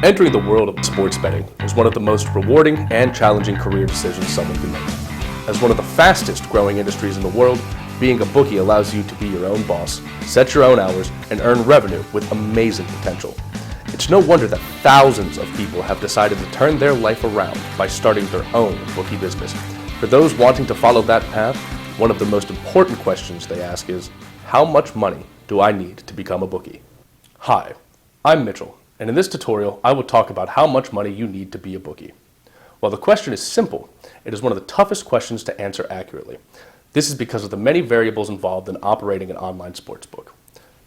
Entering the world of sports betting is one of the most rewarding and challenging career decisions someone can make. As one of the fastest growing industries in the world, being a bookie allows you to be your own boss, set your own hours, and earn revenue with amazing potential. It's no wonder that thousands of people have decided to turn their life around by starting their own bookie business. For those wanting to follow that path, one of the most important questions they ask is, how much money do I need to become a bookie? Hi, I'm Mitchell, and in this tutorial, I will talk about how much money you need to be a bookie. While the question is simple, it is one of the toughest questions to answer accurately. This is because of the many variables involved in operating an online sportsbook.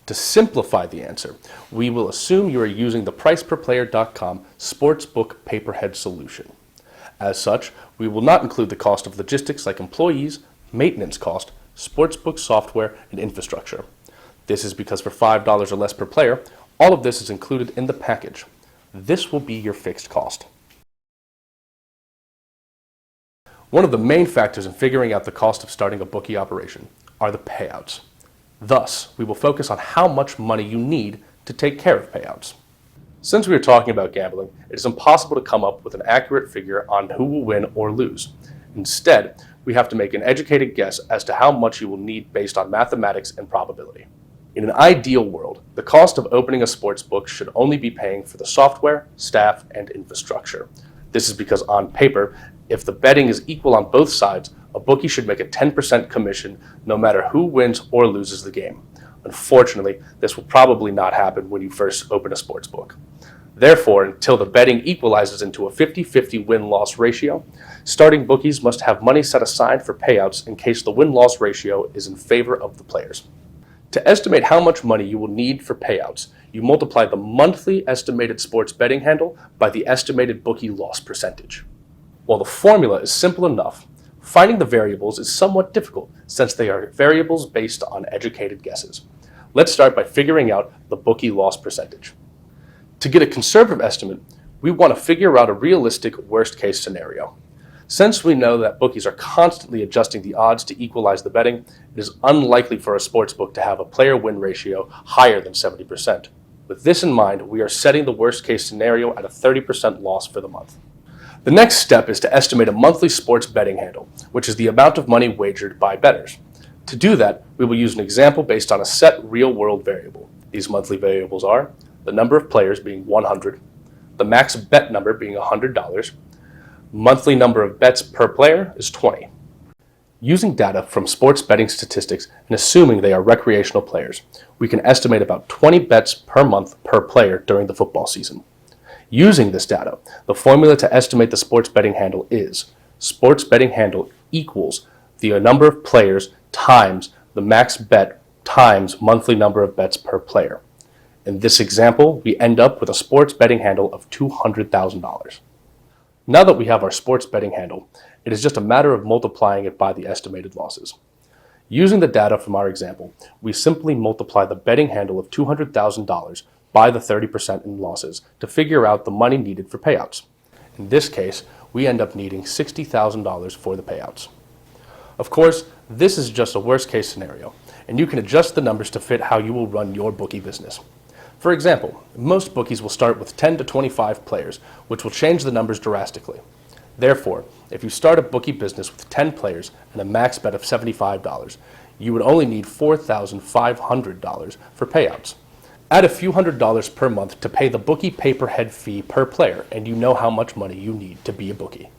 To simplify the answer, we will assume you are using the priceperplayer.com sportsbook paperhead solution. As such, we will not include the cost of logistics like employees, maintenance cost, sportsbook software, and infrastructure. This is because for $5 or less per player, all of this is included in the package. This will be your fixed cost. One of the main factors in figuring out the cost of starting a bookie operation are the payouts. Thus, we will focus on how much money you need to take care of payouts. Since we are talking about gambling, it is impossible to come up with an accurate figure on who will win or lose. Instead, we have to make an educated guess as to how much you will need based on mathematics and probability. In an ideal world, the cost of opening a sports book should only be paying for the software, staff, and infrastructure. This is because on paper, if the betting is equal on both sides, a bookie should make a 10% commission no matter who wins or loses the game. Unfortunately, this will probably not happen when you first open a sports book. Therefore, until the betting equalizes into a 50-50 win-loss ratio, starting bookies must have money set aside for payouts in case the win-loss ratio is in favor of the players. To estimate how much money you will need for payouts, you multiply the monthly estimated sports betting handle by the estimated bookie loss percentage. While the formula is simple enough, finding the variables is somewhat difficult since they are variables based on educated guesses. Let's start by figuring out the bookie loss percentage. To get a conservative estimate, we want to figure out a realistic worst-case scenario. Since we know that bookies are constantly adjusting the odds to equalize the betting, it is unlikely for a sportsbook to have a player win ratio higher than 70%. With this in mind, we are setting the worst-case scenario at a 30% loss for the month. The next step is to estimate a monthly sports betting handle, which is the amount of money wagered by bettors. To do that, we will use an example based on a set real-world variable. These monthly variables are the number of players being 100, the max bet number being $100, monthly number of bets per player is 20. Using data from sports betting statistics and assuming they are recreational players, we can estimate about 20 bets per month per player during the football season. Using this data, the formula to estimate the sports betting handle is sports betting handle equals the number of players times the max bet times monthly number of bets per player. In this example, we end up with a sports betting handle of $200,000. Now that we have our sports betting handle, it is just a matter of multiplying it by the estimated losses. Using the data from our example, we simply multiply the betting handle of $200,000 by the 30% in losses to figure out the money needed for payouts. In this case, we end up needing $60,000 for the payouts. Of course, this is just a worst-case scenario, and you can adjust the numbers to fit how you will run your bookie business. For example, most bookies will start with 10 to 25 players, which will change the numbers drastically. Therefore, if you start a bookie business with 10 players and a max bet of $75, you would only need $4,500 for payouts. Add a few $100s per month to pay the bookie paperhead fee per player, and you know how much money you need to be a bookie.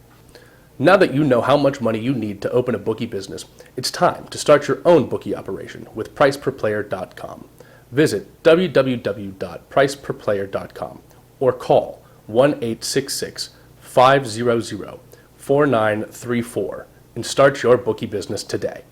Now that you know how much money you need to open a bookie business, it's time to start your own bookie operation with priceperplayer.com. Visit www.priceperplayer.com or call 1-866-500-4934 and start your bookie business today.